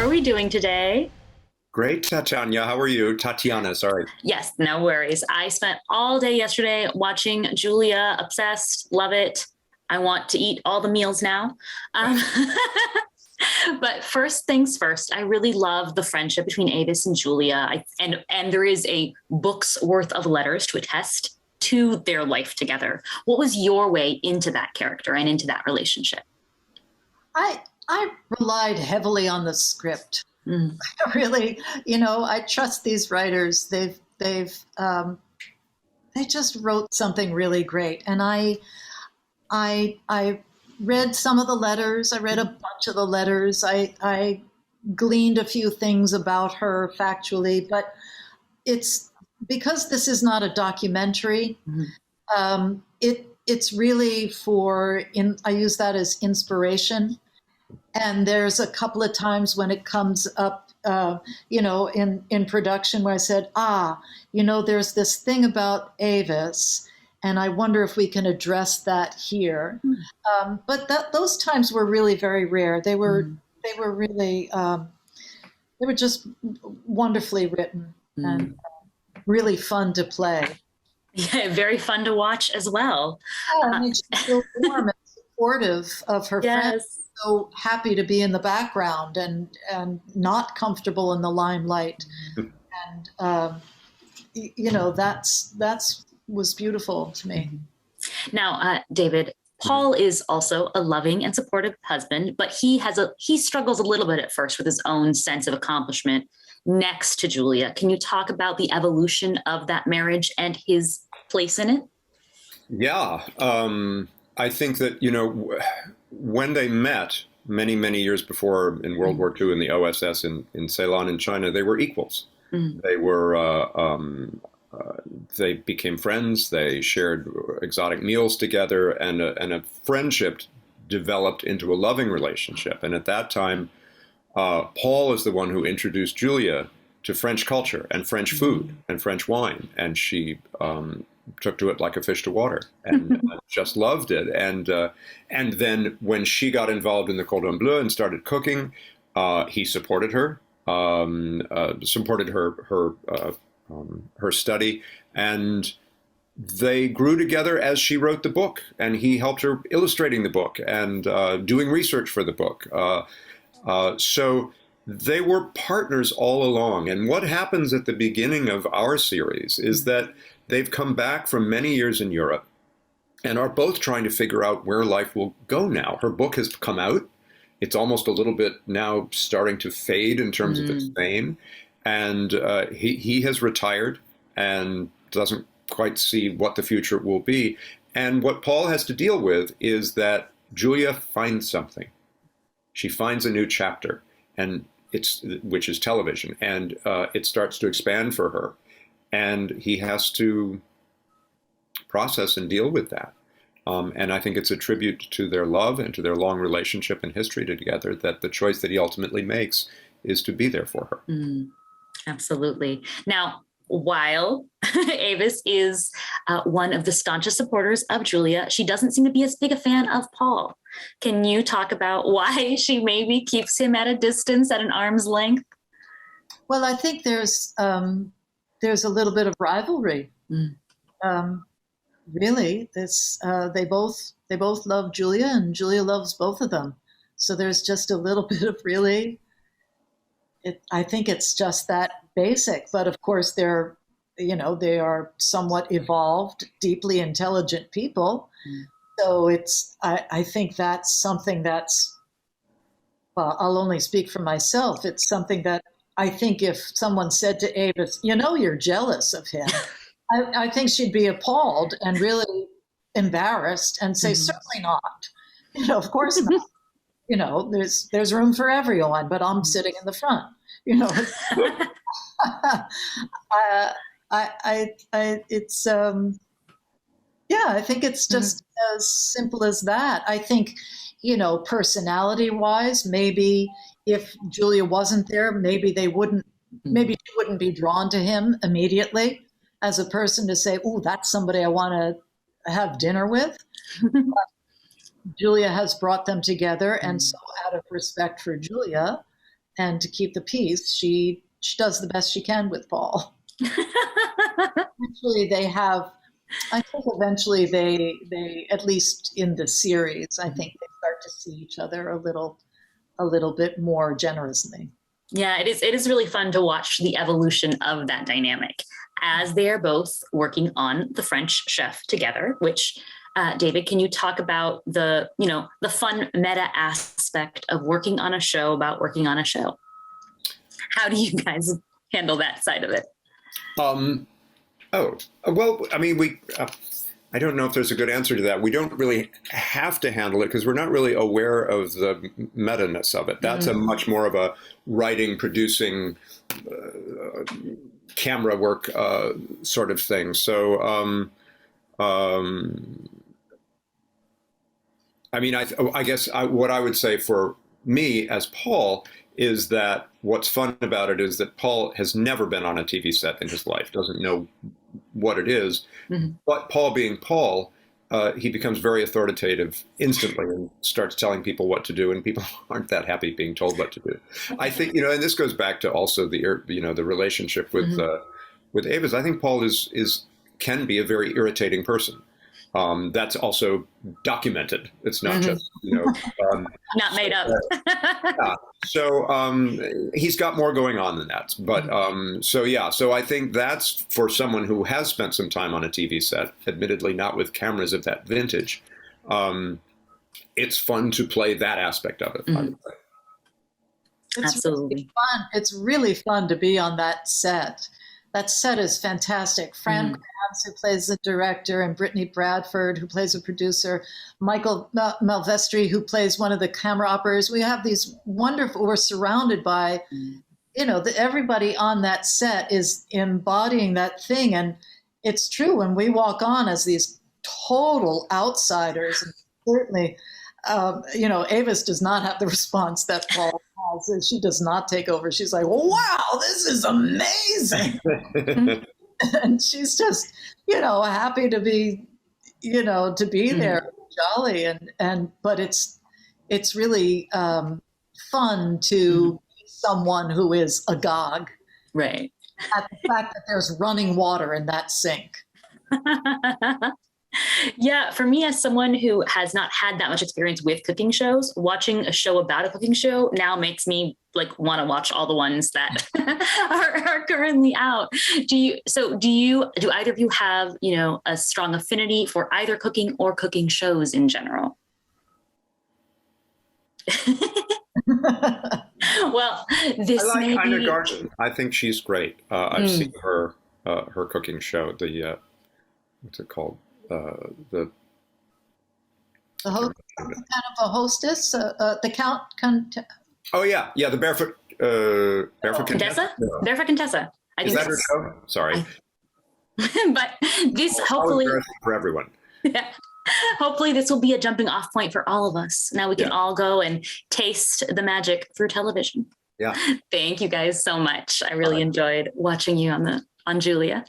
are we doing today? Great, Tatiana. How are you? Tatiana, sorry. Yes, no worries. I spent all day yesterday watching Julia, obsessed, love it. I want to eat all the meals now. Um, but first things first, I really love the friendship between Avis and Julia. And there is a book's worth of letters to attest to their life together. What was your way into that character and into that relationship? I relied heavily on the script. Mm. Really, I trust these writers. They just wrote something really great, and I read some of the letters. I read a bunch of the letters. I gleaned a few things about her factually, but it's because this is not a documentary. It's really I use that as inspiration. And there's a couple of times when it comes up, in production where I said, there's this thing about Avis, and I wonder if we can address that here. But those times were really very rare. They were really, they were just wonderfully written and really fun to play. Yeah, very fun to watch as well. Yeah, I mean, she's so warm and supportive of her friends. So happy to be in the background and not comfortable in the limelight. And, that's was beautiful to me. Now, David, Paul is also a loving and supportive husband, but he struggles a little bit at first with his own sense of accomplishment next to Julia. Can you talk about the evolution of that marriage and his place in it? Yeah. I think that, when they met many, many years before in World War II in the OSS in Ceylon in China, they were equals. They were, they became friends. They shared exotic meals together, and a friendship developed into a loving relationship. And at that time, Paul is the one who introduced Julia to French culture and French food and French wine. And she took to it like a fish to water and just loved it. And then when she got involved in the Cordon Bleu and started cooking, he supported her, supported her study, and they grew together as she wrote the book, and he helped her illustrating the book and doing research for the book. So they were partners all along. And what happens at the beginning of our series is that they've come back from many years in Europe and are both trying to figure out where life will go now. Her book has come out. It's almost a little bit now starting to fade in terms of its fame. And he has retired and doesn't quite see what the future will be. And what Paul has to deal with is that Julia finds something. She finds a new chapter, which is television, and it starts to expand for her. And he has to process and deal with that. And I think it's a tribute to their love and to their long relationship and history together that the choice that he ultimately makes is to be there for her. Absolutely. Now, while Avis is one of the staunchest supporters of Julia, she doesn't seem to be as big a fan of Paul. Can you talk about why she maybe keeps him at a distance, at an arm's length? Well, I think there's a little bit of rivalry. Really, they both love Julia, and Julia loves both of them. So there's just a little bit of I think it's just that basic. But of course, they are somewhat evolved, deeply intelligent people. So I think that's something I'll only speak for myself. It's something that I think if someone said to Avis, you're jealous of him, I think she'd be appalled and really embarrassed and say, certainly not. Of course not. There's room for everyone, but I'm sitting in the front. I think it's just as simple as that. I think, personality-wise, maybe if Julia wasn't there, maybe she wouldn't be drawn to him immediately as a person to say, "Ooh, that's somebody I want to have dinner with." Julia has brought them together, and so out of respect for Julia and to keep the peace, she does the best she can with Paul. Eventually they have, I think eventually they at least in the series, I think they start to see each other a little bit more generously. Yeah, it is really fun to watch the evolution of that dynamic as they are both working on The French Chef together, which David, can you talk about the fun meta aspect of working on a show about working on a show? How do you guys handle that side of it? Well, I mean, I don't know if there's a good answer to that. We don't really have to handle it because we're not really aware of the meta-ness of it. That's a much more of a writing, producing, camera work sort of thing. So, I mean, I guess what I would say for me as Paul is that what's fun about it is that Paul has never been on a TV set in his life, doesn't know what it is. Mm-hmm. But Paul being Paul, he becomes very authoritative instantly and starts telling people what to do, and people aren't that happy being told what to do. I think, and this goes back to also the relationship with Avis. I think Paul can be a very irritating person. That's also documented. It's not just, not made up. Yeah. So he's got more going on than that. But so I think that's for someone who has spent some time on a TV set, admittedly not with cameras of that vintage. It's fun to play that aspect of it. I would say. It's Absolutely really fun. It's really fun to be on that set. That set is fantastic. Fran Kranz, who plays the director, and Brittany Bradford, who plays a producer, Michael Malvestri, who plays one of the camera operators. We have these wonderful, we're surrounded by, everybody on that set is embodying that thing. And it's true, when we walk on as these total outsiders, and certainly, Avis does not have the response that Paul has. She does not take over. She's like, wow, this is amazing. And she's just, happy to be, there, jolly. But it's really fun to be someone who is agog. right. At the fact that there's running water in that sink. Yeah, for me, as someone who has not had that much experience with cooking shows, watching a show about a cooking show now makes me want to watch all the ones that are currently out. Do either of you have, a strong affinity for either cooking or cooking shows in general? Well, this I like may be... Garden. I think she's great. I've seen her cooking show. The what's it called? The kind of a hostess, the Count. Oh yeah, the Barefoot Contessa. No. Barefoot Contessa. I think is that her show? Sorry, but this hopefully for everyone. Yeah. Hopefully this will be a jumping off point for all of us. Now we can all go and taste the magic through television. Yeah. Thank you guys so much. I really enjoyed watching you on Julia.